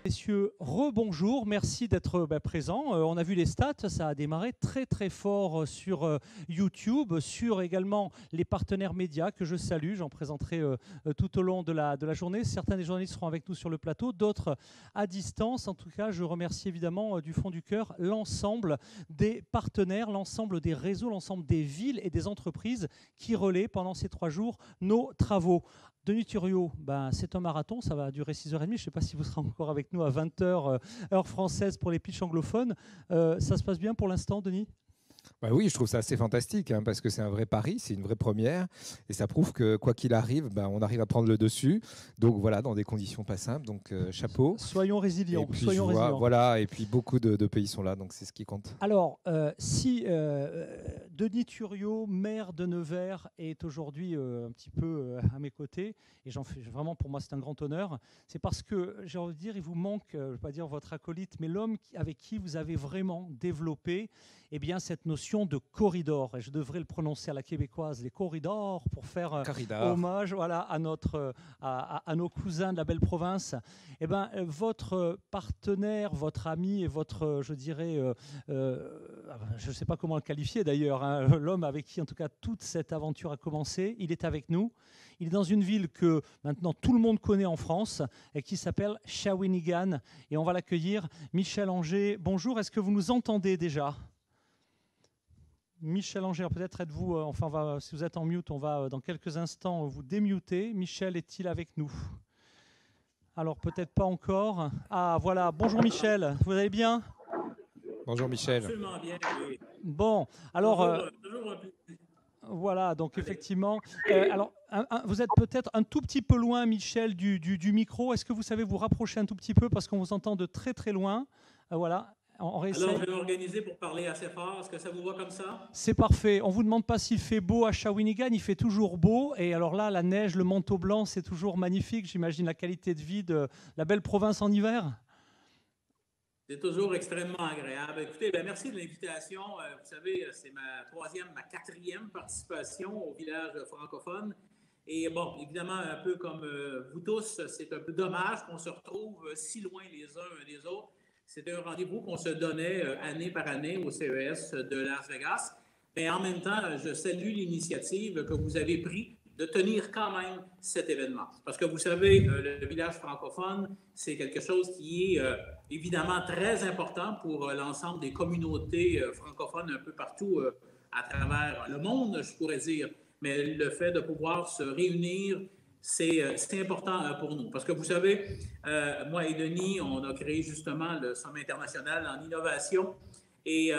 Messieurs, rebonjour, merci d'être présents. On a vu les stats, ça a démarré très très fort sur YouTube, sur également les partenaires médias que je salue. J'en présenterai tout au long de la journée. Certains des journalistes seront avec nous sur le plateau, d'autres à distance. En tout cas, je remercie évidemment du fond du cœur l'ensemble des partenaires, l'ensemble des réseaux, l'ensemble des villes et des entreprises qui relaient pendant ces 3 jours nos travaux. Denis Thuriot, c'est un marathon, ça va durer 6h30. Je ne sais pas si vous serez encore avec nous à 20h, heure française pour les pitchs anglophones. Ça se passe bien pour l'instant, Denis ? Oui, je trouve ça assez fantastique parce que c'est un vrai pari, c'est une vraie première et ça prouve que quoi qu'il arrive, on arrive à prendre le dessus. Donc voilà, dans des conditions pas simples, donc chapeau. Soyons résilients. Et puis voilà, et puis beaucoup de pays sont là, donc c'est ce qui compte. Alors, si Denis Thuriot, maire de Nevers, est aujourd'hui un petit peu à mes côtés, et j'en fais vraiment, pour moi, c'est un grand honneur, c'est parce que, j'ai envie de dire, il vous manque, je ne vais pas dire votre acolyte, mais l'homme avec qui vous avez vraiment développé cette notion de corridor. Et je devrais le prononcer à la québécoise, les corridors, pour faire hommage à nos cousins de la belle province. Votre partenaire, votre ami et votre, je dirais, je ne sais pas comment le qualifier d'ailleurs, l'homme avec qui en tout cas toute cette aventure a commencé, il est avec nous. Il est dans une ville que maintenant tout le monde connaît en France et qui s'appelle Shawinigan. Et on va l'accueillir. Michel Anger, bonjour, est-ce que vous nous entendez déjà ? Michel Anger, peut-être êtes-vous, si vous êtes en mute, on va dans quelques instants vous démuter. Michel est-il avec nous ? Alors peut-être pas encore. Ah voilà, bonjour Michel, vous allez bien ? Bonjour Michel. Absolument bien, oui. Bon, alors toujours un plaisir. Voilà, donc effectivement. Alors, vous êtes peut-être un tout petit peu loin, Michel, du micro. Est-ce que vous savez vous rapprocher un tout petit peu parce qu'on vous entend de très très loin. Voilà. Alors, je vais m'organiser pour parler assez fort. Est-ce que ça vous va comme ça? C'est parfait. On ne vous demande pas s'il fait beau à Shawinigan. Il fait toujours beau. Et alors là, la neige, le manteau blanc, c'est toujours magnifique. J'imagine la qualité de vie de la belle province en hiver. C'est toujours extrêmement agréable. Écoutez, merci de l'invitation. Vous savez, c'est ma quatrième participation au village francophone. Et bon, évidemment, un peu comme vous tous, c'est un peu dommage qu'on se retrouve si loin les uns des autres. C'était un rendez-vous qu'on se donnait année par année au CES de Las Vegas. Mais en même temps, je salue l'initiative que vous avez prise de tenir quand même cet événement. Parce que vous savez, le village francophone, c'est quelque chose qui est évidemment très important pour l'ensemble des communautés francophones un peu partout à travers le monde, je pourrais dire. Mais le fait de pouvoir se réunir, c'est important pour nous. Parce que vous savez, moi et Denis, on a créé justement le Sommet international en innovation. Et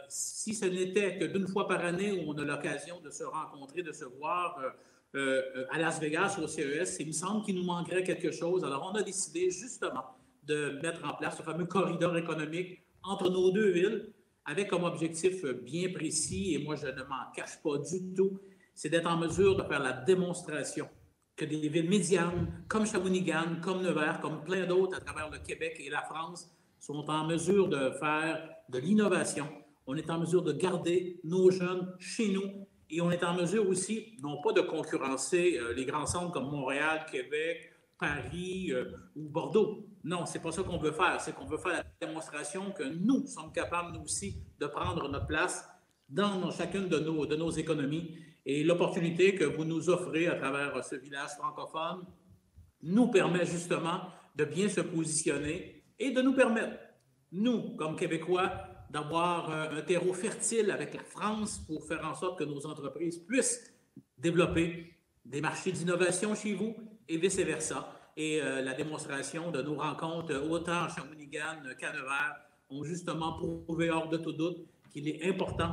si ce n'était que d'une fois par année où on a l'occasion de se rencontrer, de se voir à Las Vegas, au CES, il me semble qu'il nous manquerait quelque chose. Alors, on a décidé justement de mettre en place ce fameux corridor économique entre nos deux villes avec comme objectif bien précis, et moi, je ne m'en cache pas du tout, c'est d'être en mesure de faire la démonstration que des villes médianes comme Shawinigan, comme Nevers, comme plein d'autres à travers le Québec et la France sont en mesure de faire de l'innovation. On est en mesure de garder nos jeunes chez nous. Et on est en mesure aussi, non pas de concurrencer les grands centres comme Montréal, Québec, Paris ou Bordeaux. Non, c'est pas ça qu'on veut faire. C'est qu'on veut faire la démonstration que nous sommes capables, nous aussi, de prendre notre place dans chacune de nos économies. Et l'opportunité que vous nous offrez à travers ce village francophone nous permet justement de bien se positionner et de nous permettre, nous, comme Québécois, d'avoir un terreau fertile avec la France pour faire en sorte que nos entreprises puissent développer des marchés d'innovation chez vous et vice-versa. Et la démonstration de nos rencontres, autant à Shawinigan qu'à Nevers, ont justement prouvé hors de tout doute qu'il est important,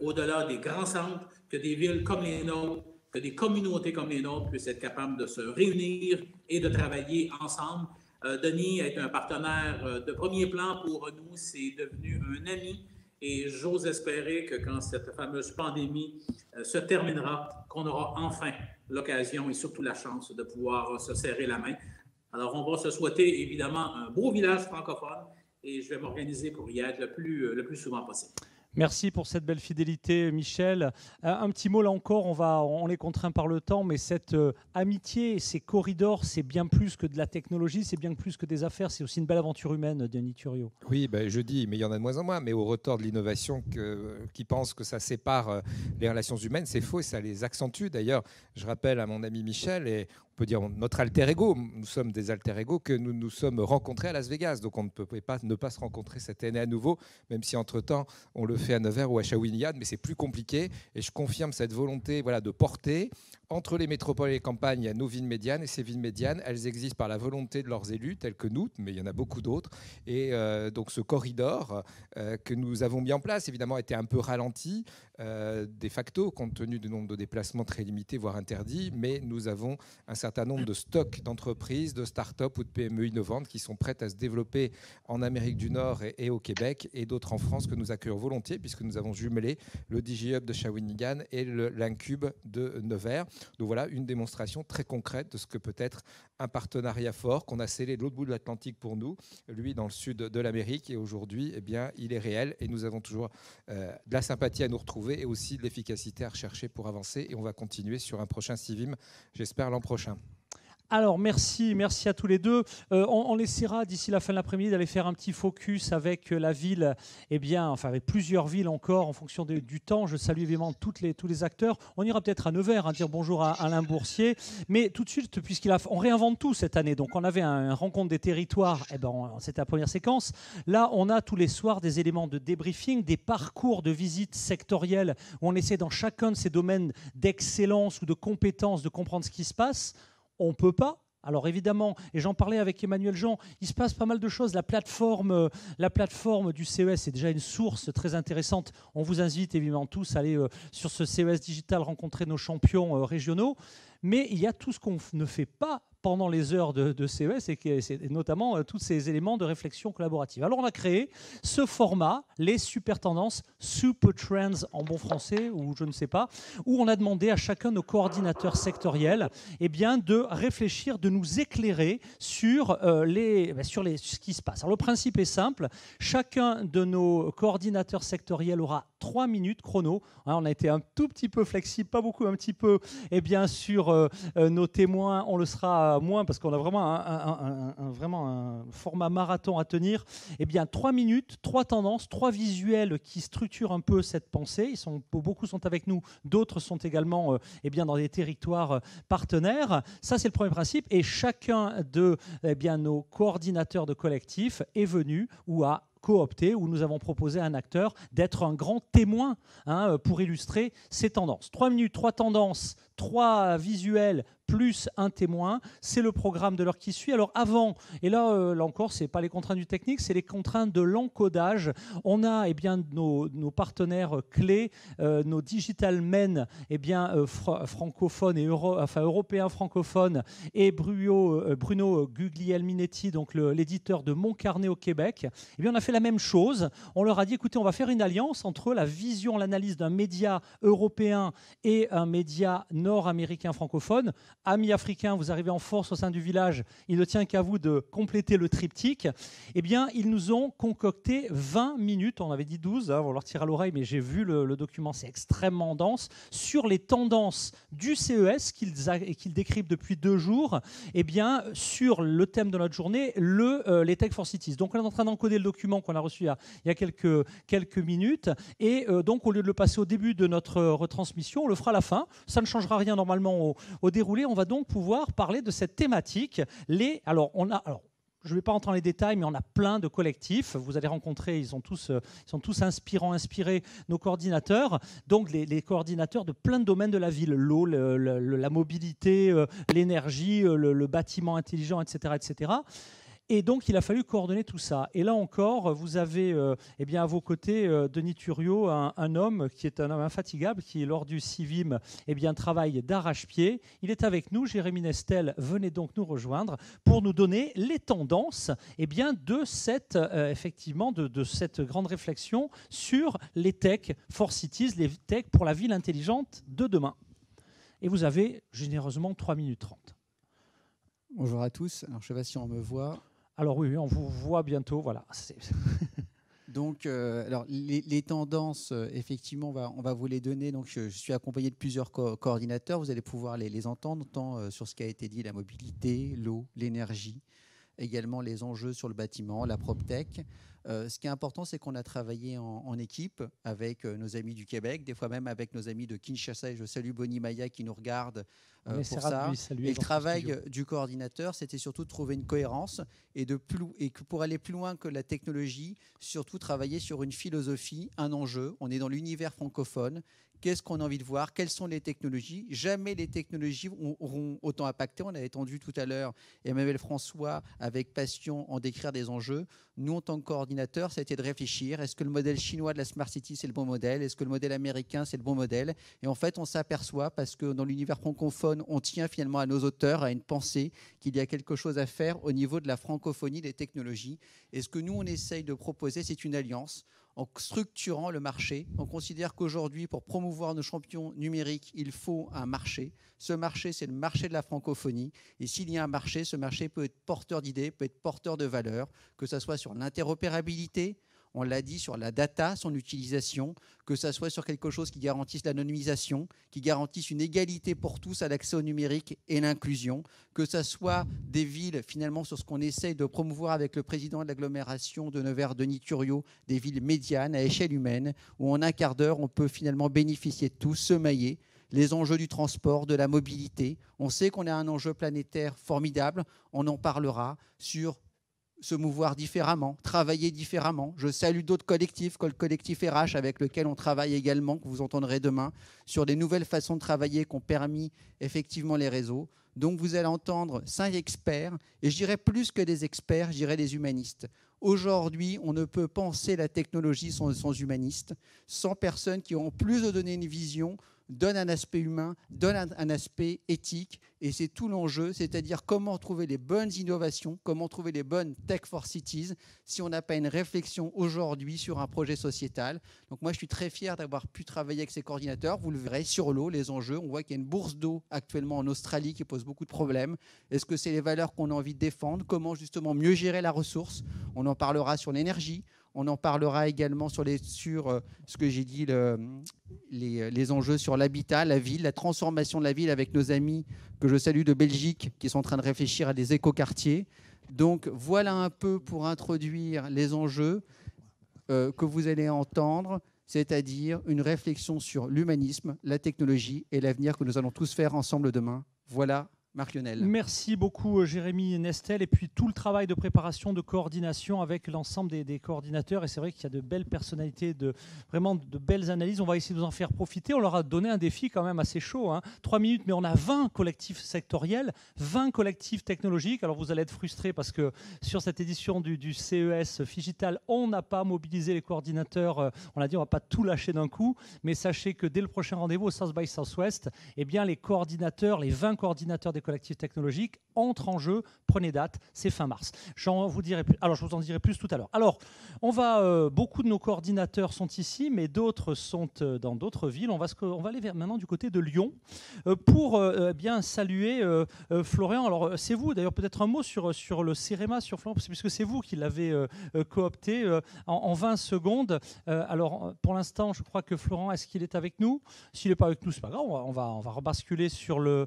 au-delà des grands centres, que des villes comme les nôtres, que des communautés comme les nôtres puissent être capables de se réunir et de travailler ensemble. Denis est un partenaire de premier plan pour nous, c'est devenu un ami et j'ose espérer que quand cette fameuse pandémie se terminera, qu'on aura enfin l'occasion et surtout la chance de pouvoir se serrer la main. Alors, on va se souhaiter évidemment un beau village francophone et je vais m'organiser pour y être le plus souvent possible. Merci pour cette belle fidélité, Michel. Un petit mot là encore, on est contraint par le temps, mais cette amitié, ces corridors, c'est bien plus que de la technologie, c'est bien plus que des affaires, c'est aussi une belle aventure humaine, Denis Thuriot. Oui, je dis, mais il y en a de moins en moins. Mais au retort de l'innovation qui pense que ça sépare les relations humaines, c'est faux et ça les accentue. D'ailleurs, je rappelle à mon ami Michel, et on peut dire notre alter ego, nous sommes des alter ego, que nous nous sommes rencontrés à Las Vegas. Donc on ne peut pas ne pas se rencontrer cette année à nouveau, même si entre-temps on le fait à Nevers ou à Shawinigan, mais c'est plus compliqué. Et je confirme cette volonté de porter entre les métropoles et les campagnes, il y a nos villes médianes, et ces villes médianes, elles existent par la volonté de leurs élus, tels que nous, mais il y en a beaucoup d'autres. Et donc ce corridor que nous avons mis en place, évidemment, a été un peu ralenti, de facto, compte tenu du nombre de déplacements très limités, voire interdits, mais nous avons un certain nombre de stocks d'entreprises, de start-up ou de PME innovantes qui sont prêtes à se développer en Amérique du Nord et au Québec, et d'autres en France que nous accueillons volontiers, puisque nous avons jumelé le DigiHub de Shawinigan et l'Incube de Nevers. Donc voilà une démonstration très concrète de ce que peut être un partenariat fort qu'on a scellé de l'autre bout de l'Atlantique pour nous, lui dans le sud de l'Amérique, et aujourd'hui, il est réel et nous avons toujours de la sympathie à nous retrouver et aussi de l'efficacité à rechercher pour avancer, et on va continuer sur un prochain CIVIM, j'espère l'an prochain. Alors, merci à tous les deux. On essaiera d'ici la fin de l'après-midi d'aller faire un petit focus avec la ville, avec plusieurs villes encore en fonction du temps. Je salue évidemment tous les acteurs. On ira peut-être à Nevers, dire bonjour à Alain Boursier. Mais tout de suite, on réinvente tout cette année. Donc, on avait un rencontre des territoires. C'était la première séquence. Là, on a tous les soirs des éléments de débriefing, des parcours de visite sectorielle où on essaie dans chacun de ces domaines d'excellence ou de compétences de comprendre ce qui se passe. On ne peut pas. Alors évidemment, et j'en parlais avec Emmanuel Jean, il se passe pas mal de choses. La plateforme du CES est déjà une source très intéressante. On vous invite évidemment tous à aller sur ce CES digital rencontrer nos champions régionaux. Mais il y a tout ce qu'on ne fait pas pendant les heures de CES, et c'est notamment tous ces éléments de réflexion collaborative. Alors on a créé ce format, les super tendances, super trends en bon français, ou je ne sais pas, où on a demandé à chacun de nos coordinateurs sectoriels de réfléchir, de nous éclairer sur ce qui se passe. Alors le principe est simple, chacun de nos coordinateurs sectoriels aura 3 minutes chrono. On a été un tout petit peu flexible, pas beaucoup, un petit peu, sur nos témoins, on le sera moins parce qu'on a vraiment un format marathon à tenir. 3 minutes, 3 tendances, 3 visuels qui structurent un peu cette pensée. Beaucoup sont avec nous, d'autres sont également dans des territoires partenaires. Ça, c'est le premier principe. Et chacun de nos coordinateurs de collectif est venu ou a coopté, où nous avons proposé à un acteur d'être un grand témoin pour illustrer ces tendances. 3 minutes, 3 tendances, 3 visuels, plus un témoin, c'est le programme de l'heure qui suit. Alors avant, et là encore, ce n'est pas les contraintes du technique, c'est les contraintes de l'encodage. On a nos partenaires clés, nos digital men francophones et européens francophones, et Bruno Guglielminetti, donc l'éditeur de Mon Carnet au Québec. On a fait la même chose. On leur a dit, écoutez, on va faire une alliance entre la vision, l'analyse d'un média européen et un média nord-américain francophone. Amis africains, vous arrivez en force au sein du village, il ne tient qu'à vous de compléter le triptyque. Ils nous ont concocté 20 minutes, on avait dit 12, on leur tire à l'oreille, mais j'ai vu le document, c'est extrêmement dense, sur les tendances du CES qu'ils décryptent depuis 2 jours, sur le thème de notre journée, les Tech for Cities. Donc on est en train d'encoder le document qu'on a reçu il y a quelques minutes, et donc au lieu de le passer au début de notre retransmission, on le fera à la fin. Ça ne changera rien normalement au déroulé. On va donc pouvoir parler de cette thématique. Je ne vais pas rentrer dans les détails, mais on a plein de collectifs. Vous allez rencontrer, ils sont tous inspirés, nos coordinateurs. Donc les coordinateurs de plein de domaines de la ville, l'eau, la mobilité, l'énergie, le bâtiment intelligent, etc., etc. Et donc, il a fallu coordonner tout ça. Et là encore, vous avez à vos côtés Denis Thuriot, un homme qui est un homme infatigable, qui, lors du CIVIM, travaille d'arrache-pied. Il est avec nous. Jérémy Nestel, venez donc nous rejoindre pour nous donner les tendances de cette grande réflexion sur les tech for cities, les tech pour la ville intelligente de demain. Et vous avez généreusement 3 minutes 30. Bonjour à tous. Alors, je ne sais pas si on me voit. Alors oui, on vous voit bientôt, voilà. Donc, alors, les tendances, effectivement, on va vous les donner. Donc, je suis accompagné de plusieurs coordinateurs. Vous allez pouvoir les entendre, tant sur ce qui a été dit, la mobilité, l'eau, l'énergie, également les enjeux sur le bâtiment, la PropTech. Ce qui est important, c'est qu'on a travaillé en équipe avec nos amis du Québec, des fois même avec nos amis de Kinshasa. Et je salue Bonnie Maya qui nous regarde pour ça. Et le travail du coordinateur, c'était surtout de trouver une cohérence et que pour aller plus loin que la technologie, surtout travailler sur une philosophie, un enjeu. On est dans l'univers francophone. Qu'est-ce qu'on a envie de voir? Quelles sont les technologies? Jamais les technologies auront autant impacté. On avait entendu tout à l'heure Emmanuel François avec passion en décrire des enjeux. Nous, en tant que coordinateurs, ça a été de réfléchir. Est-ce que le modèle chinois de la Smart City, c'est le bon modèle? Est-ce que le modèle américain, c'est le bon modèle? Et en fait, on s'aperçoit, parce que dans l'univers francophone, on tient finalement à nos auteurs, à une pensée qu'il y a quelque chose à faire au niveau de la francophonie des technologies. Et ce que nous, on essaye de proposer, c'est une alliance en structurant le marché. On considère qu'aujourd'hui, pour promouvoir nos champions numériques, il faut un marché. Ce marché, c'est le marché de la francophonie. Et s'il y a un marché, ce marché peut être porteur d'idées, peut être porteur de valeurs, que ce soit sur l'interopérabilité, on l'a dit, sur la data, son utilisation, que ce soit sur quelque chose qui garantisse l'anonymisation, qui garantisse une égalité pour tous à l'accès au numérique et l'inclusion, que ce soit des villes, finalement, sur ce qu'on essaye de promouvoir avec le président de l'agglomération de Nevers, Denis Thuriot, des villes médianes à échelle humaine, où en un quart d'heure, on peut finalement bénéficier de tout, se mailler. Les enjeux du transport, de la mobilité. On sait qu'on a un enjeu planétaire formidable, on en parlera sur se mouvoir différemment, travailler différemment. Je salue d'autres collectifs, comme le collectif RH avec lequel on travaille également, que vous entendrez demain, sur des nouvelles façons de travailler qui ont permis effectivement les réseaux. Donc vous allez entendre 5 experts, et je dirais plus que des experts, je dirais des humanistes. Aujourd'hui, on ne peut penser la technologie sans humanistes, sans personnes qui ont plus de donner une vision, donne un aspect humain, donne un aspect éthique, et c'est tout l'enjeu, c'est-à-dire comment trouver les bonnes innovations, comment trouver les bonnes tech for cities, si on n'a pas une réflexion aujourd'hui sur un projet sociétal. Donc moi, je suis très fier d'avoir pu travailler avec ces coordinateurs. Vous le verrez sur l'eau, les enjeux. On voit qu'il y a une bourse d'eau actuellement en Australie qui pose beaucoup de problèmes. Est-ce que c'est les valeurs qu'on a envie de défendre? Comment justement mieux gérer la ressource? On en parlera sur l'énergie. On en parlera également sur ce que j'ai dit, les enjeux sur l'habitat, la ville, la transformation de la ville avec nos amis que je salue de Belgique qui sont en train de réfléchir à des écoquartiers. Donc voilà un peu pour introduire les enjeux que vous allez entendre, c'est-à-dire une réflexion sur l'humanisme, la technologie et l'avenir que nous allons tous faire ensemble demain. Voilà. Marc-Lionel. Merci beaucoup Jérémy Nestel, et puis tout le travail de préparation, de coordination avec l'ensemble des coordinateurs, et c'est vrai qu'il y a de belles personnalités, vraiment de belles analyses. On va essayer de vous en faire profiter. On leur a donné un défi quand même assez chaud, 3 minutes, mais on a 20 collectifs sectoriels, 20 collectifs technologiques. Alors vous allez être frustrés parce que sur cette édition du CES Figital, on n'a pas mobilisé les coordinateurs. On a dit on ne va pas tout lâcher d'un coup, mais sachez que dès le prochain rendez-vous au South by Southwest, eh bien, les coordinateurs, les 20 coordinateurs des collectifs technologiques entrent en jeu. Prenez date, c'est fin mars. Je vous en dirai plus tout à l'heure. Alors, beaucoup de nos coordinateurs sont ici, mais d'autres sont dans d'autres villes. On va aller maintenant du côté de Lyon pour bien saluer Florian. Alors, c'est vous, d'ailleurs, peut-être un mot sur le CEREMA, sur Florian, puisque c'est vous qui l'avez coopté en 20 secondes. Alors, pour l'instant, je crois que Florent, est-ce qu'il est avec nous? S'il n'est pas avec nous, c'est pas grave, on va rebasculer sur le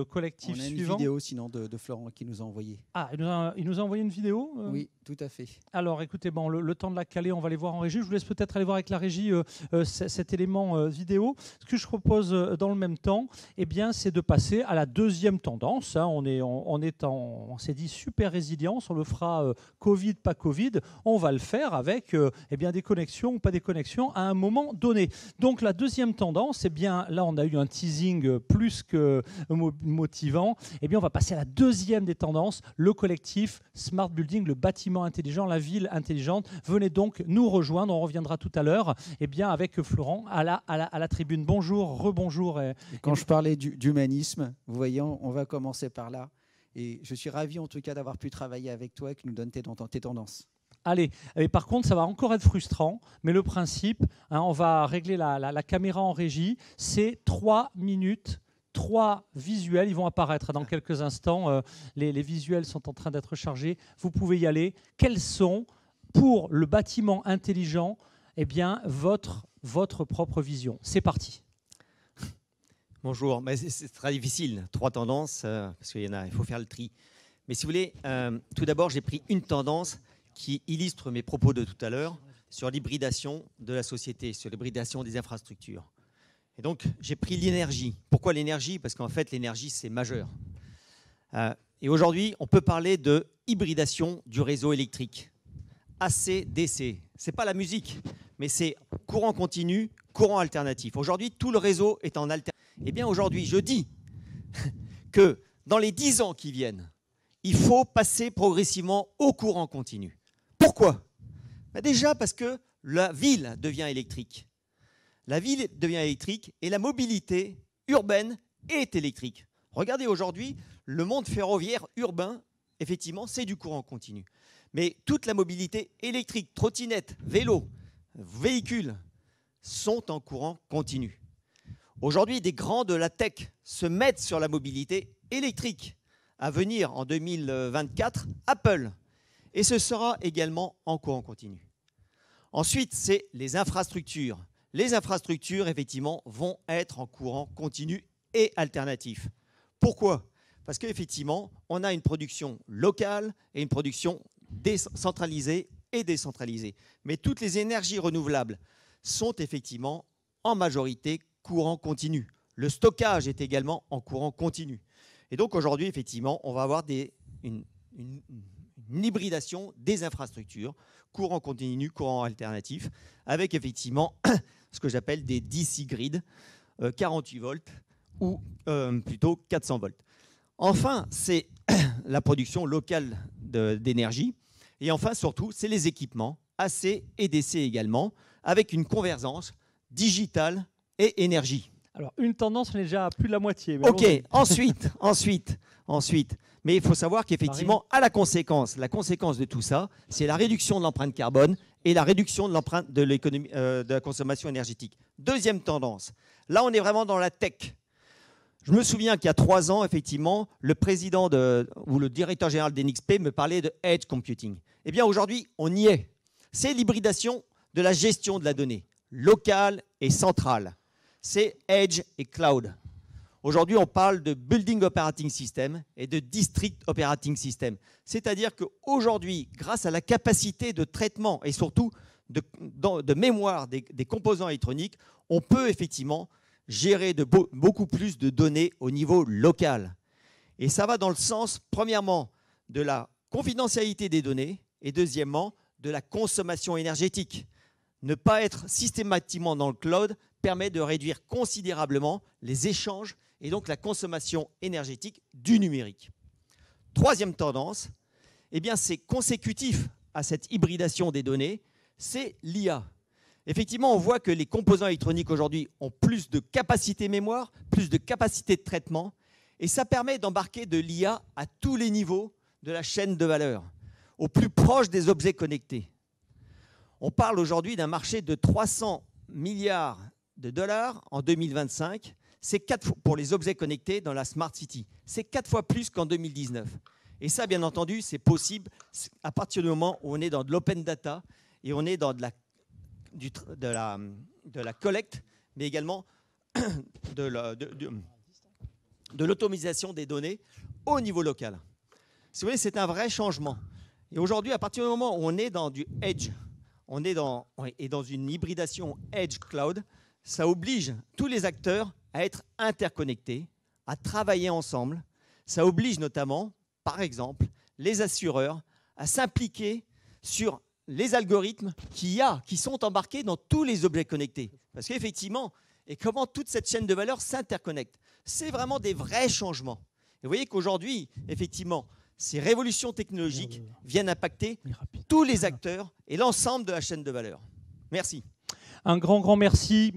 collectif suivant. On a une vidéo sinon de Florent qui nous a envoyé. Ah, il nous a envoyé une vidéo Oui, tout à fait. Alors écoutez, le temps de la caler, on va aller voir en régie. Je vous laisse peut-être aller voir avec la régie cet élément vidéo. Ce que je propose dans le même temps, eh bien, c'est de passer à la deuxième tendance. On s'est dit super résilience, on le fera Covid, pas Covid. On va le faire avec des connexions ou pas des connexions à un moment donné. Donc la deuxième tendance, eh bien, là on a eu un teasing plus que motivant. Eh bien, on va passer à la deuxième des tendances, le collectif Smart Building, le bâtiment intelligent, la ville intelligente. Venez donc nous rejoindre, on reviendra tout à l'heure avec Florent à la tribune. Bonjour, rebonjour. Quand je parlais d'humanisme, vous voyez, on va commencer par là. Et je suis ravi en tout cas d'avoir pu travailler avec toi et que nous donnes tes tendances. Allez, par contre, ça va encore être frustrant, mais le principe, on va régler la caméra en régie, c'est 3 minutes. 3 visuels, ils vont apparaître dans quelques instants. Les visuels sont en train d'être chargés. Vous pouvez y aller. Quels sont pour le bâtiment intelligent, eh bien, votre propre vision. C'est parti. Bonjour, c'est très difficile, 3 tendances, parce il faut faire le tri. Mais si vous voulez, tout d'abord, j'ai pris une tendance qui illustre mes propos de tout à l'heure sur l'hybridation de la société, sur l'hybridation des infrastructures. Et donc, j'ai pris l'énergie. Pourquoi l'énergie? Parce qu'en fait, l'énergie, c'est majeur. Et aujourd'hui, on peut parler de hybridation du réseau électrique. AC-DC. Ce n'est pas la musique, mais c'est courant continu, courant alternatif. Aujourd'hui, tout le réseau est en alternatif. Eh bien, aujourd'hui, je dis que dans les 10 ans qui viennent, il faut passer progressivement au courant continu. Pourquoi? Déjà parce que la ville devient électrique. La ville devient électrique et la mobilité urbaine est électrique. Regardez aujourd'hui, le monde ferroviaire urbain, effectivement, c'est du courant continu. Mais toute la mobilité électrique, trottinette, vélo, véhicules, sont en courant continu. Aujourd'hui, des grands de la tech se mettent sur la mobilité électrique. À venir en 2024, Apple. Et ce sera également en courant continu. Ensuite, c'est les infrastructures. Les infrastructures, effectivement, vont être en courant continu et alternatif. Pourquoi? Parce qu'effectivement, on a une production locale et une production centralisée et décentralisée. Mais toutes les énergies renouvelables sont effectivement en majorité courant continu. Le stockage est également en courant continu. Et donc aujourd'hui, effectivement, on va avoir une hybridation des infrastructures, courant continu, courant alternatif, avec effectivement ce que j'appelle des DC grid, 48 volts ou plutôt 400 volts. Enfin, c'est la production locale d'énergie. Et enfin, surtout, c'est les équipements, AC et DC également, avec une convergence digitale et énergie. Alors, une tendance, on est déjà à plus de la moitié. Mais OK, ensuite. Mais il faut savoir qu'effectivement, à la conséquence de tout ça, c'est la réduction de l'empreinte carbone et la réduction de l'empreinte de l'économie, de la consommation énergétique. Deuxième tendance, là, on est vraiment dans la tech. Je me souviens qu'il y a 3 ans, effectivement, le président ou le directeur général d'NXP me parlait de edge computing. Eh bien, aujourd'hui, on y est. C'est l'hybridation de la gestion de la donnée, locale et centrale. C'est edge et cloud. Aujourd'hui, on parle de building operating system et de district operating system. C'est-à-dire qu'aujourd'hui, grâce à la capacité de traitement et surtout de mémoire des composants électroniques, on peut effectivement gérer beaucoup plus de données au niveau local. Et ça va dans le sens, premièrement, de la confidentialité des données et deuxièmement, de la consommation énergétique. Ne pas être systématiquement dans le cloud permet de réduire considérablement les échanges et donc la consommation énergétique du numérique. Troisième tendance, eh bien c'est consécutif à cette hybridation des données, c'est l'IA. Effectivement, on voit que les composants électroniques aujourd'hui ont plus de capacité mémoire, plus de capacité de traitement, et ça permet d'embarquer de l'IA à tous les niveaux de la chaîne de valeur, au plus proche des objets connectés. On parle aujourd'hui d'un marché de 300 milliards de dollars en 2025. C'est 4 fois pour les objets connectés dans la Smart City. C'est 4 fois plus qu'en 2019. Et ça, bien entendu, c'est possible à partir du moment où on est dans de l'open data et on est dans de la collecte, mais également de l'automatisation des données au niveau local. Si vous voulez, c'est un vrai changement. Et aujourd'hui, à partir du moment où on est dans du edge, on est dans une hybridation edge cloud, ça oblige tous les acteurs à être interconnectés, à travailler ensemble. Ça oblige notamment, par exemple, les assureurs à s'impliquer sur les algorithmes qui sont embarqués dans tous les objets connectés. Parce qu'effectivement, et comment toute cette chaîne de valeur s'interconnecte. C'est vraiment des vrais changements. Et vous voyez qu'aujourd'hui, effectivement, ces révolutions technologiques viennent impacter tous les acteurs et l'ensemble de la chaîne de valeur. Merci. Un grand merci.